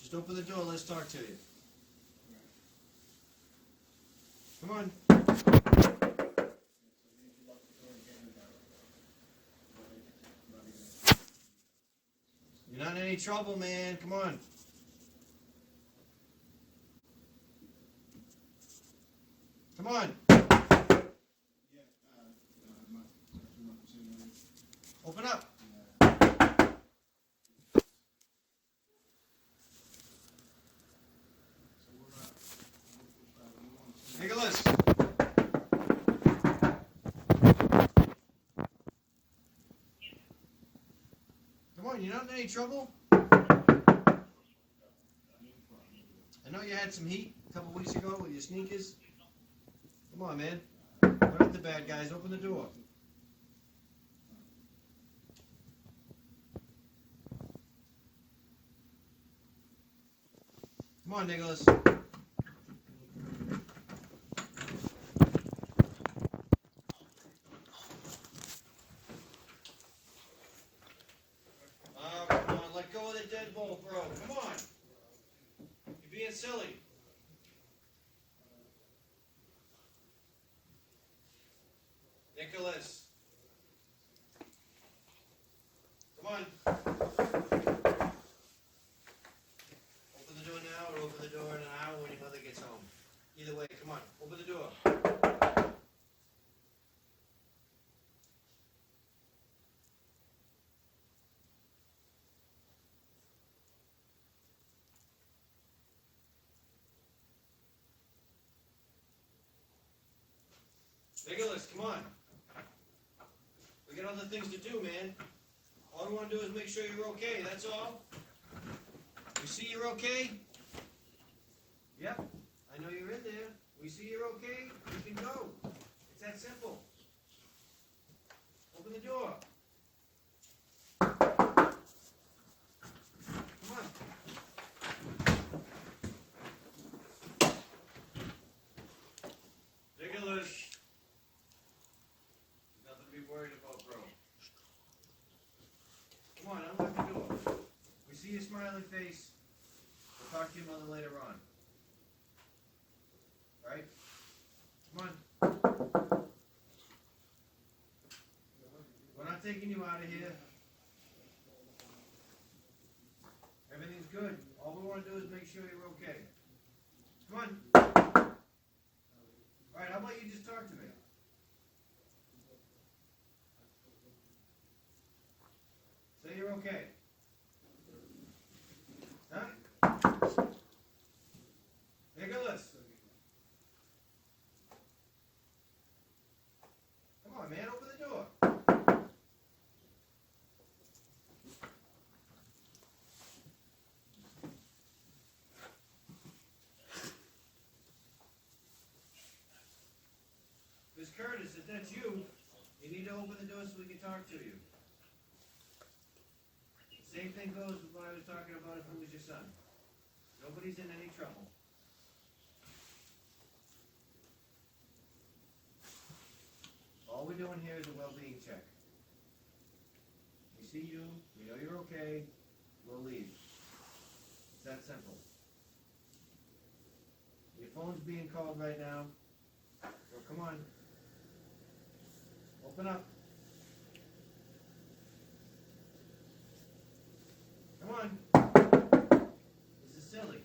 Just open the door, let's talk to you. Come on. You're not in any trouble, man. Come on. Come on. Open up. Nicholas. Come on, you're not in any trouble? I know you had some heat a couple weeks ago with your sneakers. Come on, man. We're not the bad guys. Open the door. Come on, Nicholas. Come on. Let go of the deadbolt, bro. Come on. You're being silly. Nicholas. Come on. Open the door now or open the door in an hour when your mother gets home. Either way, come on. Open the door. Nicholas, come on. We got other things to do, man. All we want to do is make sure you're okay, that's all. We see you're okay? Yep, I know you're in there. We see you're okay, you can go. It's that simple. Open the door. Come on. Nicholas. Nothing to be worried about, bro. Come on, unlock the door. We see your smiling face. We'll talk to your mother later on. Alright? Come on. We're not taking you out of here. Everything's good. All we want to do is make sure you're okay. Come on. Alright, how about you just talk to me? Say you're okay. Huh? Nicholas. Come on, man, open the door. Miss Curtis, if that's you, you need to open the door so we can talk to you. Same thing goes with what I was talking about if it was your son. Nobody's in any trouble. All we're doing here is a well-being check. We see you, we know you're okay, we'll leave. It's that simple. Your phone's being called right now, so come on. Open up. Come on. This is silly.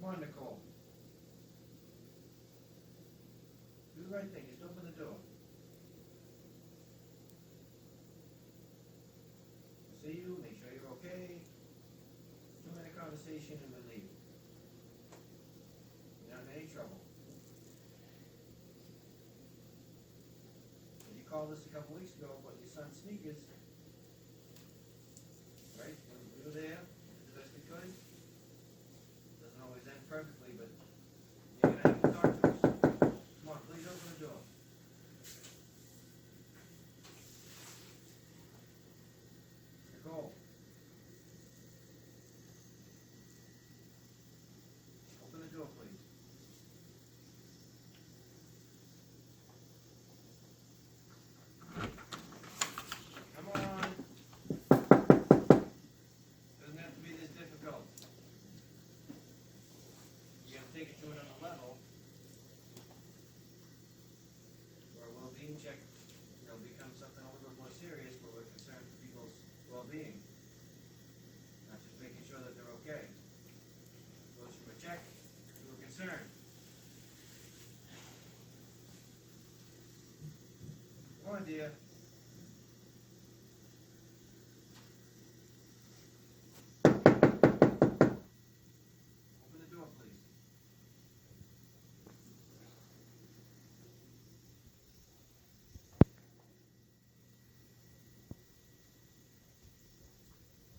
Come on, Nicole. Do the right thing. Just open the door. We'll see you. Make sure you're okay. 2-minute conversation and we leave. You're not in any trouble. You called us a couple weeks ago about your son's sneakers. Right? We were there. The best we could. Doesn't always end perfectly, but you're going to have to talk to us. Come on, please open the door. Nicole. Open the door, please. check, becomes something a little bit more serious where we're concerned for people's well-being. Not just making sure that they're okay. Goes from a check to a concern. Come on, dear. Open the door, please.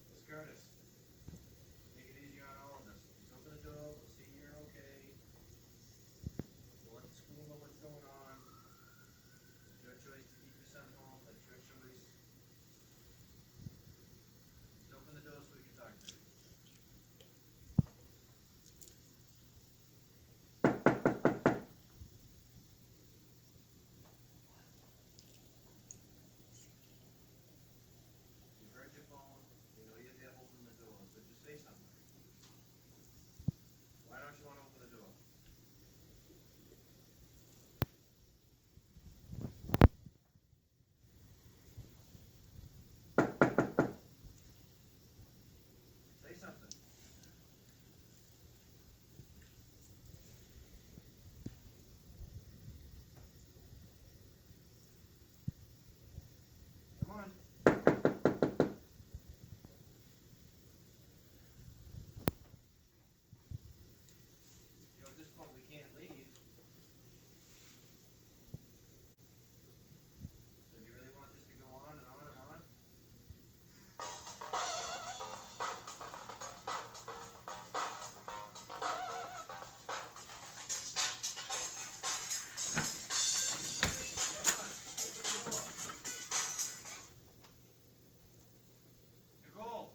Miss Curtis, take it easy on all of us. Just open the door. We'll see you're okay. We'll let the school know what's going on. It's your choice to keep your son home. That's your choice. Just open the door so we can talk to you. You heard your phone. We know you're there holding the door, so just say something. Why don't you want to open the door? Say something. Come on. At this point we can't leave. So do you really want this to go on and on and on? Nicole!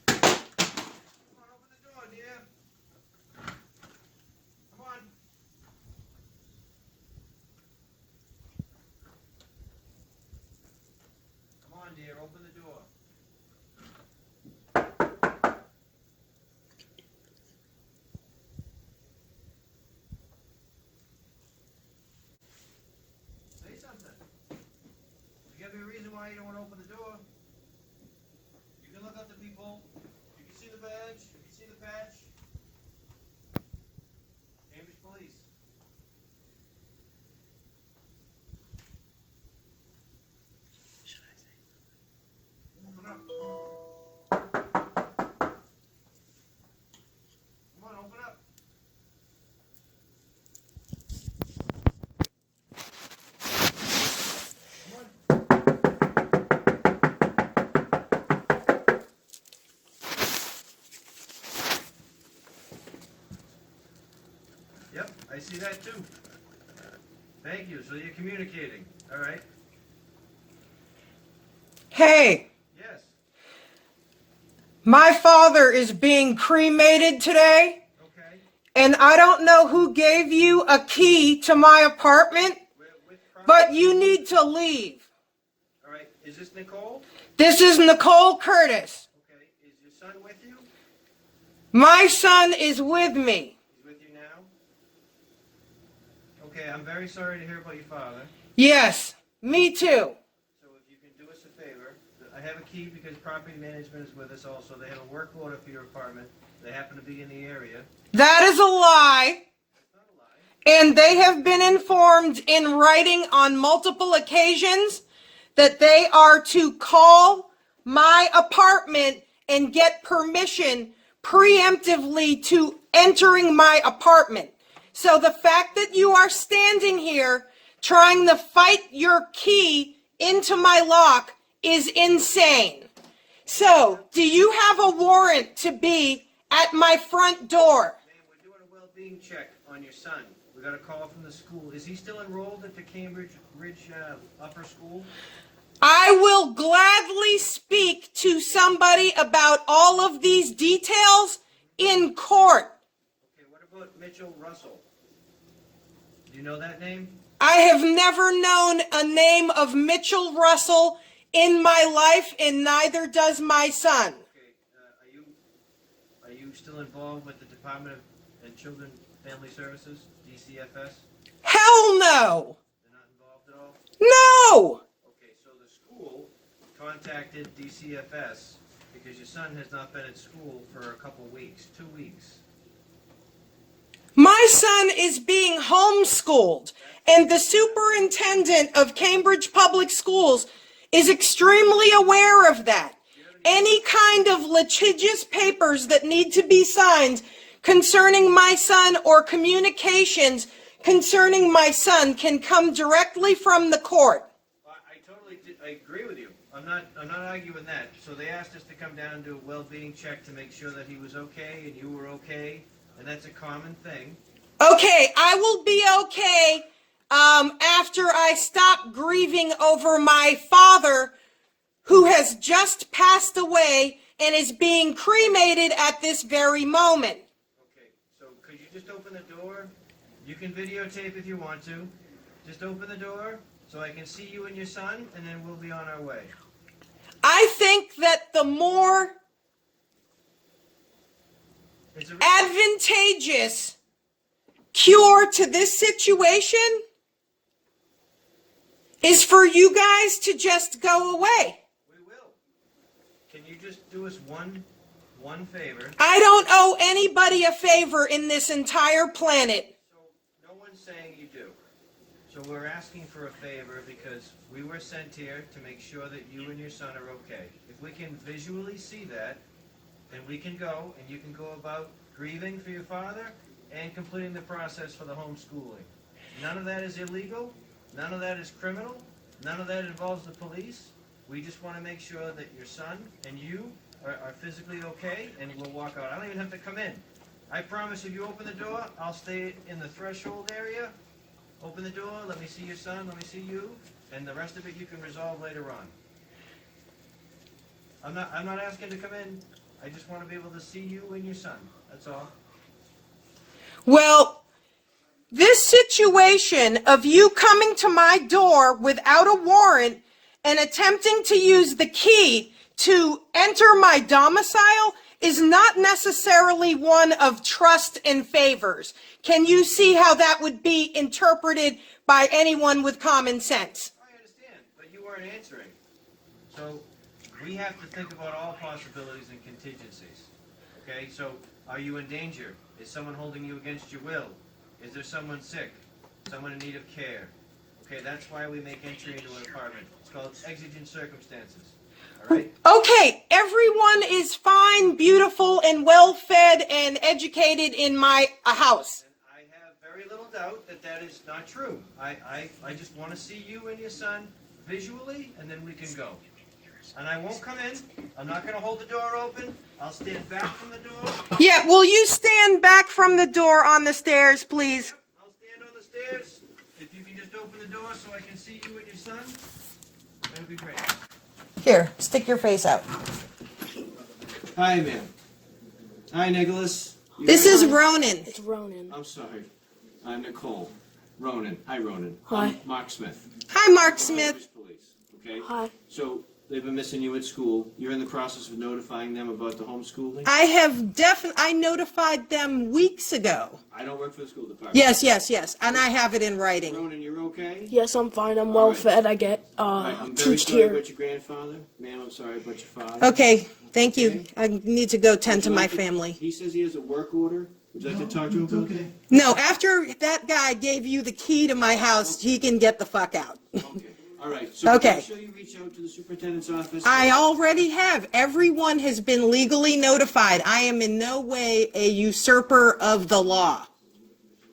Come on, open the door, dear. Come on. Come on, dear, open the door. Say something. There's got to be a reason why you don't want to open the door. You can look up the people. You can see the badge. You can see the patch. Cambridge Police. Open up. Come on, open up. Come on. Yep, I see that too. Thank you. So you're communicating. All right. Hey, Yes. my father is being cremated today, Okay. and I don't know who gave you a key to my apartment, With but you need to leave. All right. Is this Nicole? This is Nicole Curtis. Okay. Is your son with you? My son is with me. He's with you now? Okay, I'm very sorry to hear about your father. Yes, me too. So if you can do us a favor, I have a key because property management is with us also. They have a work order for your apartment. They happen to be in the area. That is a lie, That's not a lie. and they have been informed in writing on multiple occasions that they are to call my apartment and get permission preemptively to entering my apartment. So the fact that you are standing here trying to fight your key into my lock is insane. So, do you have a warrant to be at my front door? Ma'am, we're doing a well-being check on your son. We got a call from the school. Is he still enrolled at the Cambridge Ridge Upper School? I will gladly speak to somebody about all of these details in court. Okay, what about Mitchell Russell? Do you know that name? I have never known a name of Mitchell Russell in my life, and neither does my son. Okay, are you still involved with the Department of Children Family Services, DCFS? Hell no! They're not involved at all? No! Okay, so the school contacted DCFS because your son has not been at school for a couple weeks, 2 weeks. My son is being homeschooled, and the superintendent of Cambridge Public Schools is extremely aware of that. Any kind of litigious papers that need to be signed concerning my son or communications concerning my son can come directly from the court. I agree with you. I'm not arguing that. So they asked us to come down and do a well-being check to make sure that he was okay and you were okay, and that's a common thing. Okay, I will be okay after I stop grieving over my father, who has just passed away and is being cremated at this very moment. Okay, so could you just open the door? You can videotape if you want to. Just open the door so I can see you and your son, and then we'll be on our way. I think that the more advantageous cure to this situation is for you guys to just go away. We will. Can you just do us one favor? I don't owe anybody a favor in this entire planet. So no one's saying you do. So we're asking for a favor because we were sent here to make sure that you and your son are okay. If we can visually see that, then we can go and you can go about grieving for your father and completing the process for the homeschooling. None of that is illegal. None of that is criminal. None of that involves the police. We just want to make sure that your son and you are physically okay, and we'll walk out. I don't even have to come in. I promise if you open the door, I'll stay in the threshold area. Open the door, let me see your son, let me see you, and the rest of it you can resolve later on. I'm not asking to come in. I just want to be able to see you and your son. That's all. Well, this situation of you coming to my door without a warrant and attempting to use the key to enter my domicile is not necessarily one of trust and favors. Can you see how that would be interpreted by anyone with common sense? I understand, but you weren't answering. So we have to think about all possibilities and contingencies. Okay, so are you in danger? Is someone holding you against your will? Is there someone sick? Someone in need of care? Okay, that's why we make entry into an apartment. It's called exigent circumstances. All right? Okay, everyone is fine, beautiful, and well-fed and educated in my house. And I have very little doubt that that is not true. I just want to see you and your son visually, and then we can go. And I won't come in. I'm not going to hold the door open. I'll stand back from the door. Yeah, will you stand back from the door on the stairs, please? I'll stand on the stairs. If you can just open the door so I can see you and your son, that would be great. Here, stick your face out. Hi, ma'am. Hi, Nicholas. This is Ronan. It's Ronan. I'm sorry. I'm Nicole. Ronan. Hi, Ronan. Hi. I'm Mark Smith. Hi, Mark Smith. Police. Okay. Hi. So they've been missing you at school. You're in the process of notifying them about the homeschooling. I notified them weeks ago. I don't work for the school department. Yes, and I have it in writing. Ronan, you're okay? Yes, I'm fine. I'm well fed. I get Right, I'm very teached sorry here. about your grandfather. Ma'am, I'm sorry about your father. Okay, thank you. Okay. I need to go tend to Would you my like family. He says he has a work order. Would you like to talk to him about that? No, after that guy gave you the key to my house, he can get the fuck out. Okay. All right. So Okay. make sure you reach out to the superintendent's office. I already have. Everyone has been legally notified. I am in no way a usurper of the law.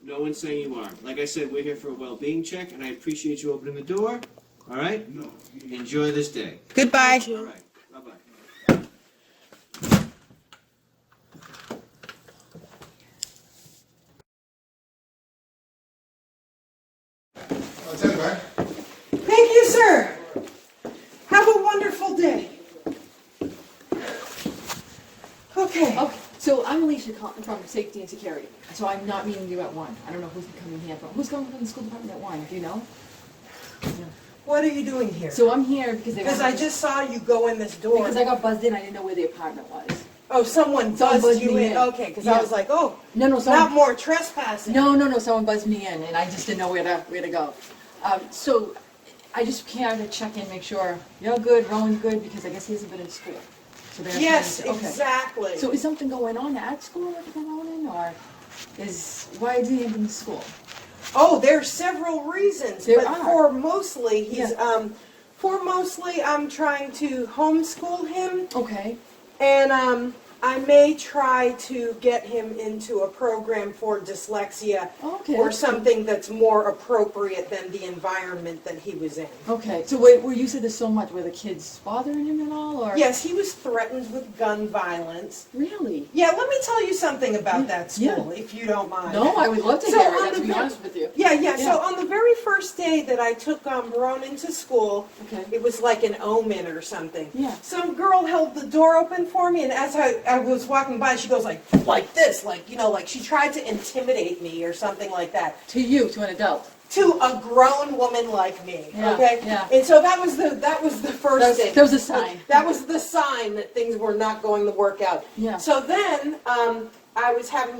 No one's saying you are. Like I said, we're here for a well-being check, and I appreciate you opening the door. All right? Enjoy this day. Goodbye. All right. Bye-bye. Thank you, sir. Have a wonderful day. Okay. So I'm Alicia from Safety and Security. So I'm not meeting you at 1. I don't know who's coming here from. Who's going from the school department at 1? Do you know? What are you doing here? So I'm here because Because I just saw you go in this door. because I got buzzed in. I didn't know where the apartment was. Oh, someone Someone buzzed buzzed you me in. in. Okay, because Yeah. I was like, oh, No, not someone. more trespassing. No. Someone buzzed me in, and I just didn't know where to go. So I just came out to check in, make sure you're good, Rowan's good, because I guess he hasn't been in school. So they're Yes, trying to- okay. exactly. So is something going on at school with Rowan, or why is he in school? Oh, there's several reasons, There but are. for mostly I'm trying to homeschool him, Okay. and I may try to get him into a program for dyslexia Okay. or that's good. something that's more appropriate than the environment that he was in. Okay. So where you said there's so much, were the kids bothering him at all, or? Yes, he was threatened with gun violence. Really? Yeah, let me tell you something about Yeah, that school, if you don't mind. No, I would love to So hear on it. the To be ver- honest with you. Yeah. Yeah. So on the very first day that I took Ronan to school, Okay. it was like an omen or something. Yeah. Some girl held the door open for me, and as I was walking by, she goes like this, like, you know, like she tried to intimidate me or something like that. To you, to an adult. To a grown woman like me, Yeah, okay? yeah. And so that was the first day. That was a sign. That was the sign that things were not going to work out. Yeah. So then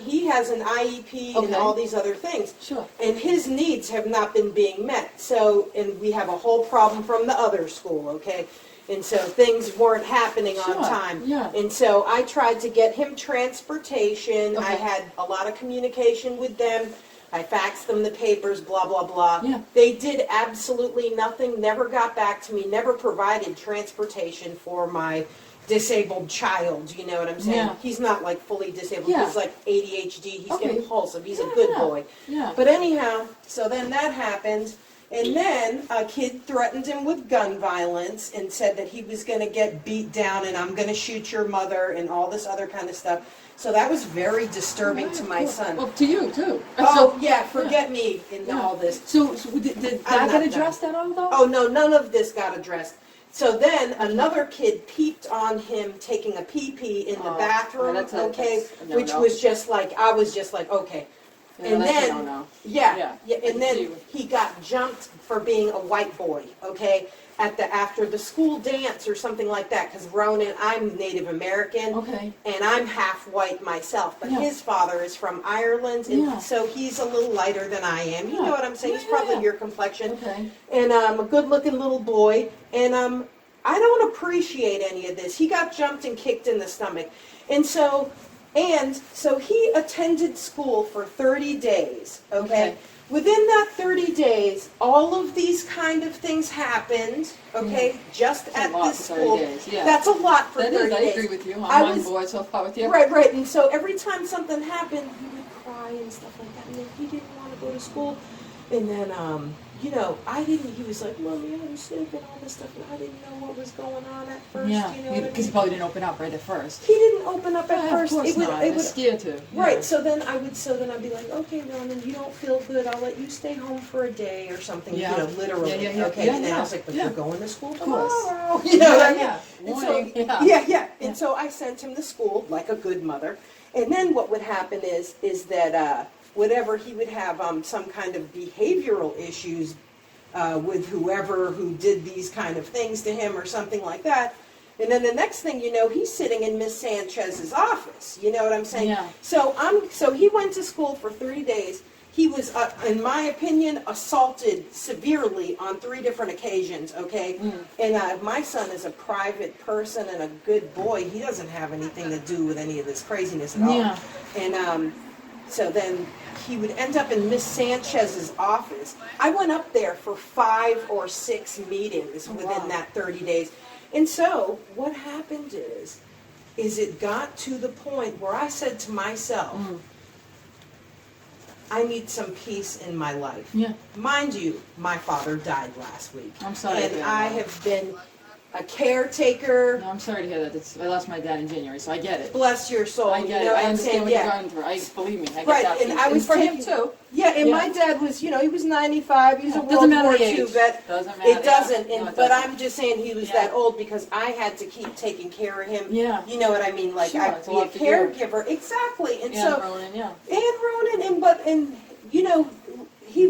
he has an IEP and Okay. all these other things. Sure. And his needs have not been being met. So, and we have a whole problem from the other school, okay? And so things weren't happening on Sure, time. yeah. And so I tried to get him transportation. I Okay. had a lot of communication with them. I faxed them the papers, blah, blah, blah. Yeah. They did absolutely nothing, never got back to me, never provided transportation for my disabled child, you know what I'm saying? Yeah. He's not like fully disabled, Yeah. he's like ADHD, he's Okay. impulsive, he's a Yeah, good yeah. boy. Yeah. But anyhow, so then that happened, and then a kid threatened him with gun violence and said that he was gonna get beat down and I'm gonna shoot your mother and all this other kind of stuff. So that was very disturbing to my son. Well, to you too. Oh, yeah, forget me in Yeah. all this. So did I'm that not get addressed at all though? Oh, no, none of this got addressed. So then another kid peeped on him taking a pee-pee in the Oh, bathroom, that's okay? a Which no-no. was just like, I was just like, okay. Yeah, And that's a then, no-no. yeah, Yeah, yeah, I and can then see. he got jumped for being a white boy, okay? After the school dance or something like that, because Ronan, I'm Native American. Okay. And I'm half white myself, but Yeah. his father is from Ireland, and Yeah. so he's a little lighter than I am. You Yeah. know what I'm saying? Yeah, He's yeah, probably yeah. your complexion. Okay. And a good-looking little boy. And I don't appreciate any of this. He got jumped and kicked in the stomach, and so he attended school for 30 days. Okay. Within that 30 days, all of these kind of things happened. Okay, just That's a at lot this for 30 school. days, yeah. That's a lot for That 30 is, I days. agree with you. I I'm on was- board so far with you. Right. And so every time something happened, he would cry and stuff like that. And then he didn't want to go to school. And then, he was like, Mommy, I was sick and all this stuff. And I didn't know what was going on at first. Yeah, You know what I because he mean? probably didn't open up right at first. He didn't open up at Yeah, first. Of course not. It They're would, scared to. right. Yeah. So then I'd be like, okay, Ronan, you don't feel good. I'll let you stay home for a day or something. Yeah. You know, literally. Yeah. Okay. Yeah, And then I yeah. was like, but Yeah. you're going to school Of course. tomorrow. You know what I mean? Yeah. And so, Warning. Yeah. yeah. Yeah. And so I sent him to school like a good mother. And then what would happen is that whatever he would have some kind of behavioral issues with whoever who did these kind of things to him or something like that. And then the next thing you know, he's sitting in Miss Sanchez's office. You know what I'm saying? Yeah. So he went to school for 30 days. He was, in my opinion, assaulted severely on 3 different occasions, okay? And my son is a private person and a good boy. He doesn't have anything to do with any of this craziness at all. Yeah. And so then he would end up in Miss Sanchez's office. I went up there for 5 or 6 meetings within wow. that 30 days. And so what happened is it got to the point where I said to myself, I need some peace in my life. Yeah. Mind you, my father died last week. I'm sorry. And to hear I that. have been a caretaker. No, I'm sorry to hear that. I lost my dad in January, so I get it. Bless your soul. I get you know it. I what I'm understand saying? what Yeah. you're going through. Believe me, I get Right, that. and piece. I was for him taking- too. Yeah, and Yeah. my dad was, he was 95. He's a Doesn't World matter War the II age. vet. Doesn't matter. It doesn't, Yeah. and No, it but doesn't. I'm just saying he was Yeah. that old because I had to keep taking care of him. Yeah. You know what I mean? Like Sure, I'd it's a be a lot for you. caregiver. Exactly. And Yeah, so Ronan, yeah. and Ronan and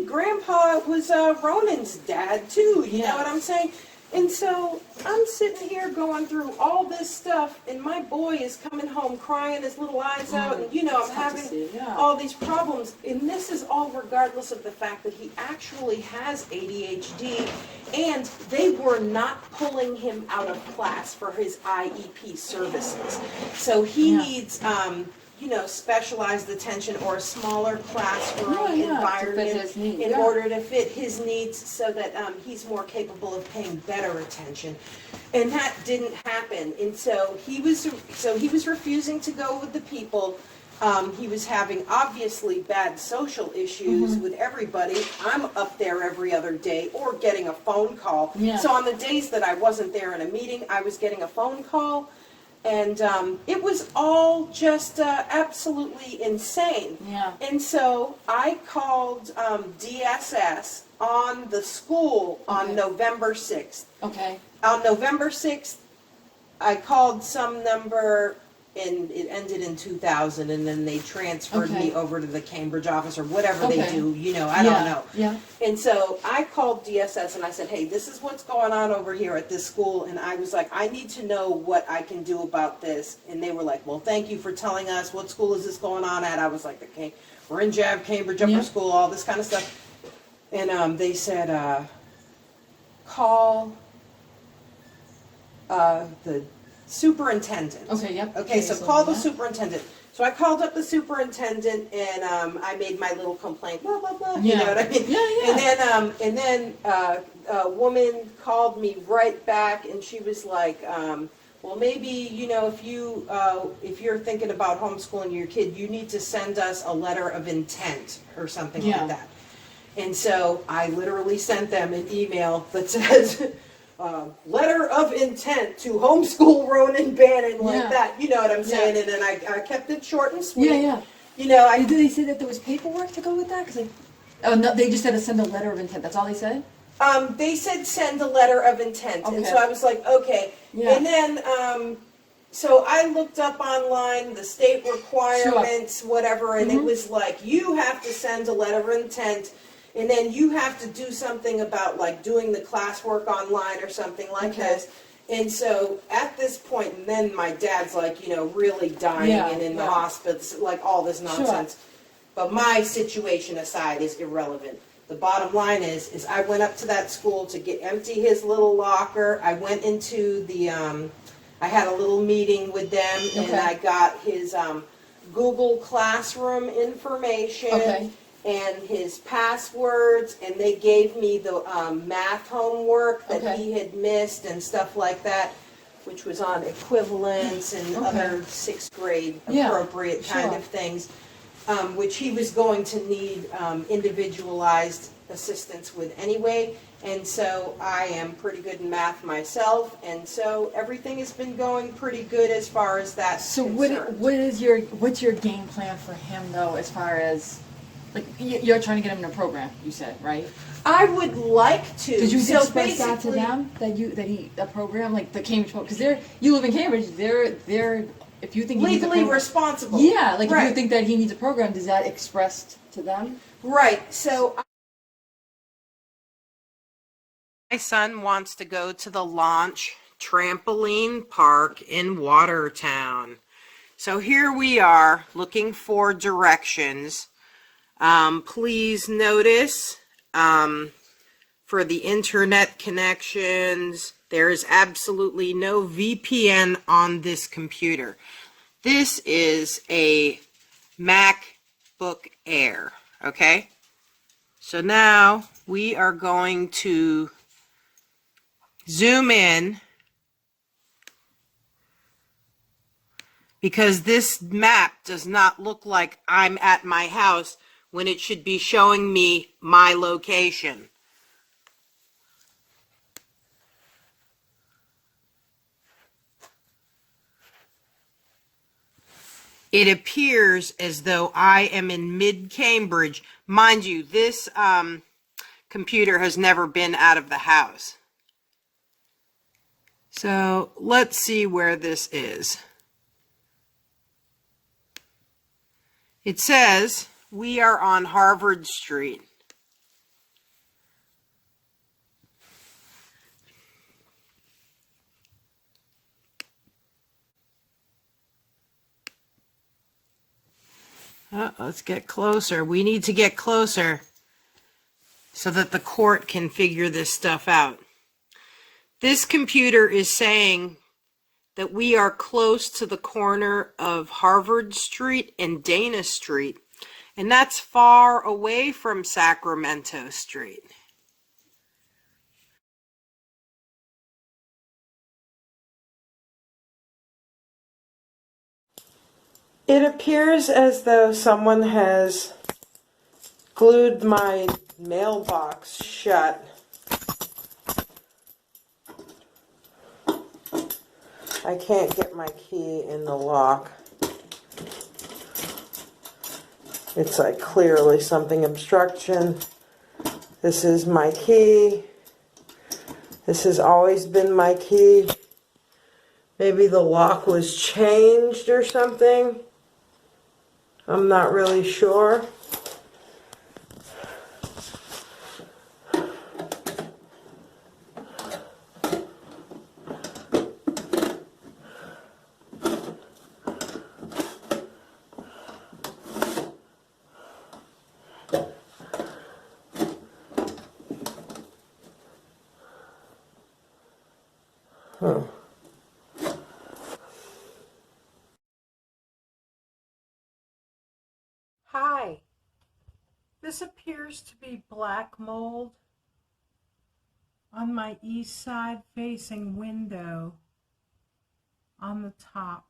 Grandpa was Ronan's dad too. You Yeah. know what I'm saying? And so I'm sitting here going through all this stuff, and my boy is coming home crying his little eyes out, and I'm Tough to having see, yeah. all these problems. And this is all regardless of the fact that he actually has ADHD, and they were not pulling him out of class for his IEP services. So he Yeah. needs specialized attention or a smaller classroom Yeah, yeah, to fit environment his needs, in yeah. order to fit his needs so that he's more capable of paying better attention. And that didn't happen. And so he was refusing to go with the people. He was having obviously bad social issues Mm-hmm. with everybody. I'm up there every other day or getting a phone call. Yeah. So on the days that I wasn't there in a meeting, I was getting a phone call. And it was all just absolutely insane. Yeah. And so I called DSS on the school on Okay. November 6th. Okay. On November 6th, I called some number and it ended in 2000, and then they transferred Okay. me over to the Cambridge office or whatever they Okay. do, I don't know. Yeah. And so I called DSS and I said, hey, this is what's going on over here at this school. And I was like, I need to know what I can do about this. And they were like, well, thank you for telling us. What school is this going on at? I was like, we're in Cambridge Upper Yeah. School, all this kind of stuff. And they said, call the superintendent. Okay, yep. Okay, so call the yeah. superintendent. So I called up the superintendent and I made my little complaint, blah, blah, blah, you Yeah. know what I mean? Yeah, yeah. And then a woman called me right back and she was like, well, maybe, if you're thinking about homeschooling your kid, you need to send us a letter of intent or something Yeah. like that. And so I literally sent them an email that says, letter of intent to homeschool Ronan Bannon, like Yeah. that. You know what I'm saying? Yeah. And then I kept it short and sweet. Yeah, yeah. I Did they say that there was paperwork to go with that? No, they just said to send a letter of intent. That's all they said? they said send a letter of intent. And Okay. so I was like, okay. Yeah. And then, so I looked up online the state requirements, whatever, and it was like, you have to send a letter of intent. And then you have to do something about like doing the classwork online or something like Okay. this. And so at this point, and then my dad's like, really dying Yeah, and in the yeah. hospital, like all this nonsense. But my situation aside is irrelevant. The bottom line is I went up to that school to empty his little locker. I went into I had a little meeting with them and Okay. I got his Google Classroom information. Okay. And his passwords, and they gave me the math homework that Okay. he had missed and stuff like that, which was on equivalence and Okay. other sixth grade Yeah, appropriate kind sure. of things, which he was going to need individualized assistance with anyway. And so I am pretty good in math myself, and so everything has been going pretty good as far as that's So concerned. what's your game plan for him though, as far as like you're trying to get him in a program? You said, right? I would like to. Did you so express that to basically- them a program like the Cambridge because you live in Cambridge? They're if you think he needs a Legally program, responsible. yeah, like if Right. you think that he needs a program, does that expressed to them? Right. So my son wants to go to the Launch Trampoline Park in Watertown. So here we are looking for directions. Please notice for the internet connections, there is absolutely no VPN on this computer. This is a MacBook Air, okay? So now we are going to zoom in because this map does not look like I'm at my house when it should be showing me my location. It appears as though I am in mid-Cambridge. Mind you, this computer has never been out of the house. So let's see where this is. It says we are on Harvard Street. Let's get closer. We need to get closer so that the court can figure this stuff out. This computer is saying that we are close to the corner of Harvard Street and Dana Street, and that's far away from Sacramento Street. It appears as though someone has glued my mailbox shut. I can't get my key in the lock. It's like clearly something obstruction. This is my key. This has always been my key. Maybe the lock was changed or something. I'm not really sure. Hi. This appears to be black mold on my east side facing window on the top.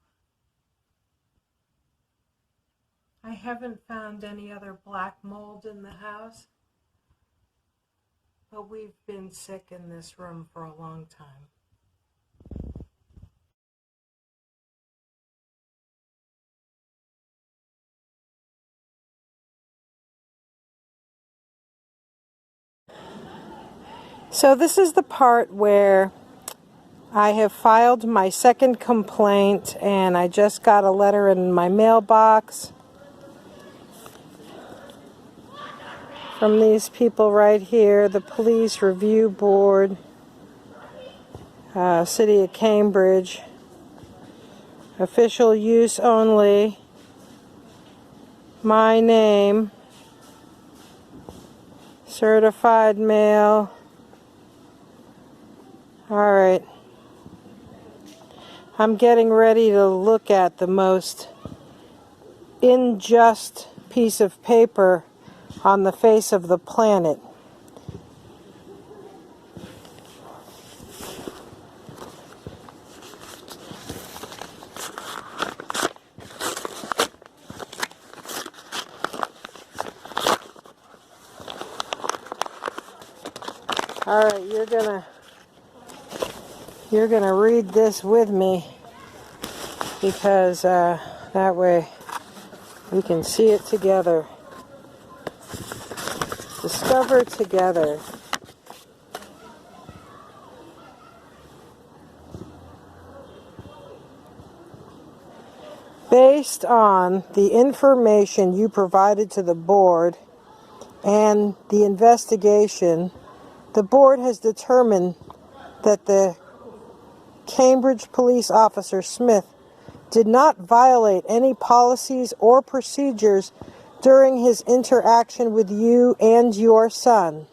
I haven't found any other black mold in the house, but we've been sick in this room for a long time. So this is the part where I have filed my second complaint, and I just got a letter in my mailbox from these people right here, the Police Review Board, City of Cambridge, official use only, my name, certified mail. All right. I'm getting ready to look at the most unjust piece of paper on the face of the planet. All right, you're gonna read this with me, because that way we can see it together. Discover together. Based on the information you provided to the board and the investigation, the board has determined that the Cambridge police officer Smith did not violate any policies or procedures during his interaction with you and your son.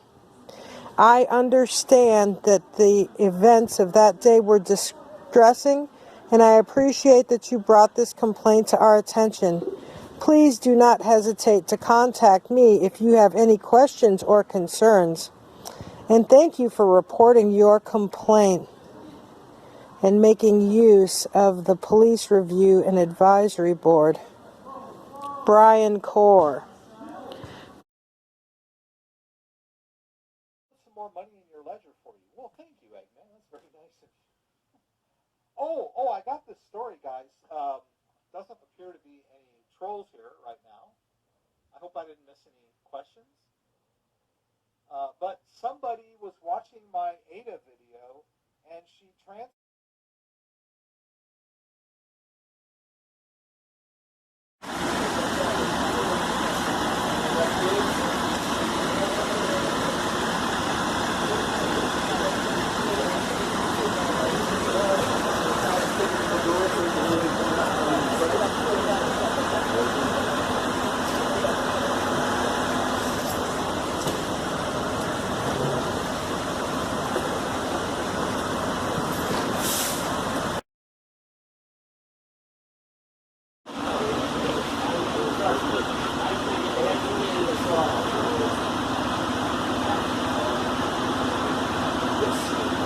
I understand that the events of that day were distressing, and I appreciate that you brought this complaint to our attention. Please do not hesitate to contact me if you have any questions or concerns. And thank you for reporting your complaint and making use of the Police Review and Advisory Board. Brian Core. Some more money in your ledger for you. Well, thank you, Eggman. That's very nice of you. Oh, I got this story, guys. Doesn't appear to be any controls here right now. I hope I didn't miss any questions. But somebody was watching my Ada video and she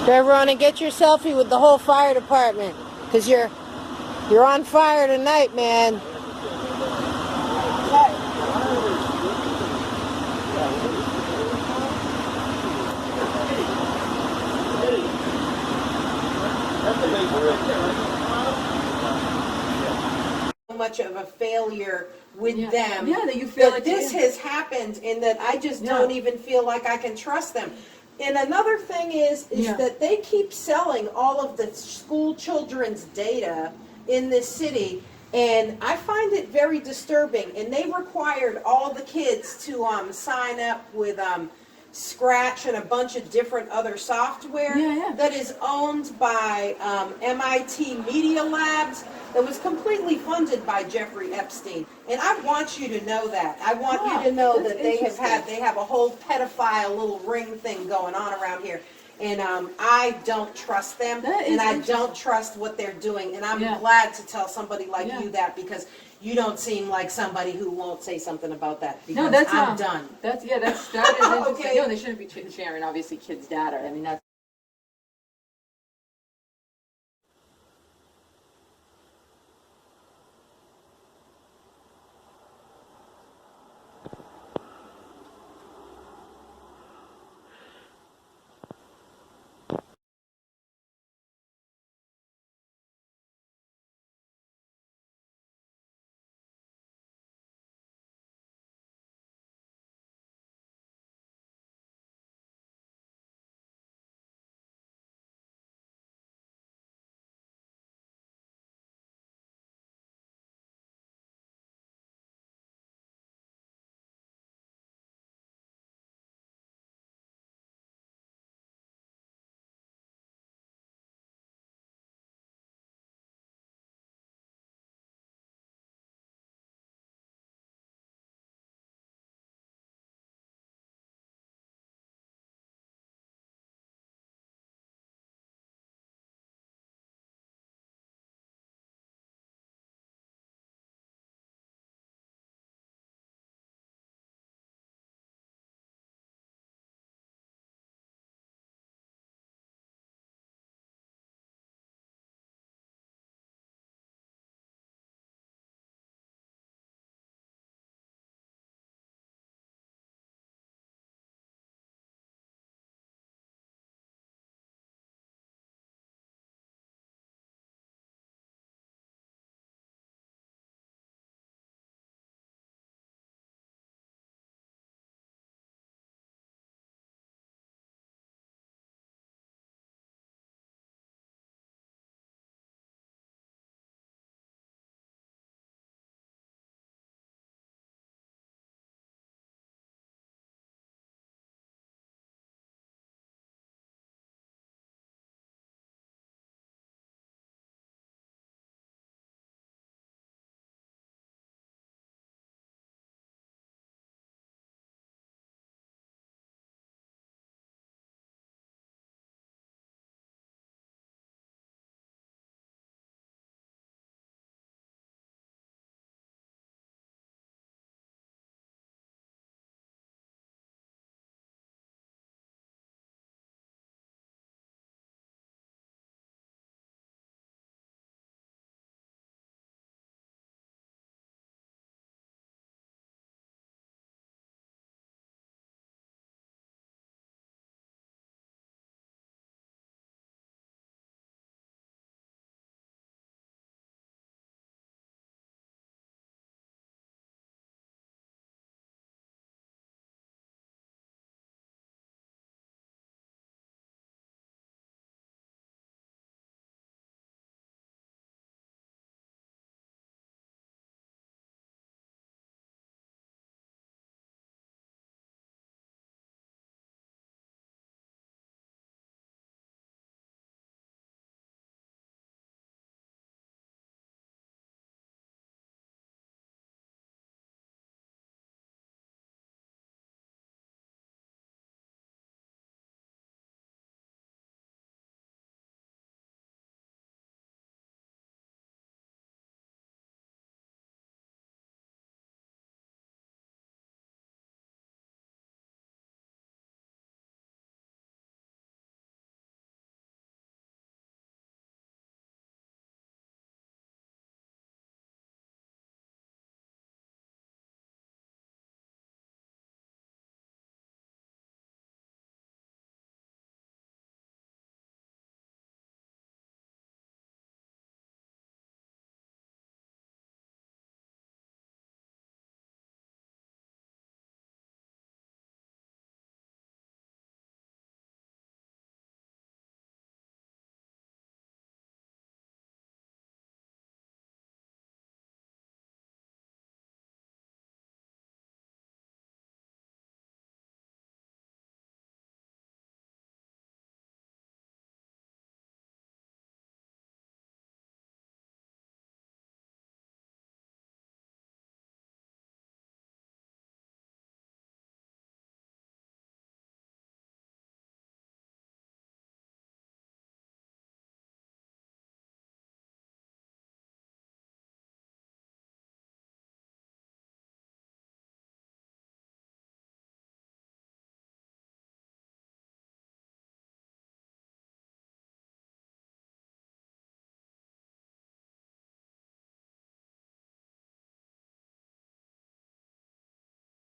Drive around and get your selfie with the whole fire department, because you're on fire tonight, man. Much of a failure with them. Yeah, that you feel that like this has happened, and that I just don't even feel like I can trust them. And another thing is that they keep selling all of the school children's data in this city, and I find it very disturbing. And they required all the kids to sign up with Scratch and a bunch of different other software that is owned by MIT Media Labs, that was completely funded by Jeffrey Epstein. And I want you to know that. I want you to know that they have a whole pedophile little ring thing going on around here. And I don't trust them, and I don't trust what they're doing. And I'm glad to tell somebody like you that, because you don't seem like somebody who won't say something about that. Because No, that's I'm done. That is interesting. Okay. No, they shouldn't be sharing obviously kids' data. I mean, that's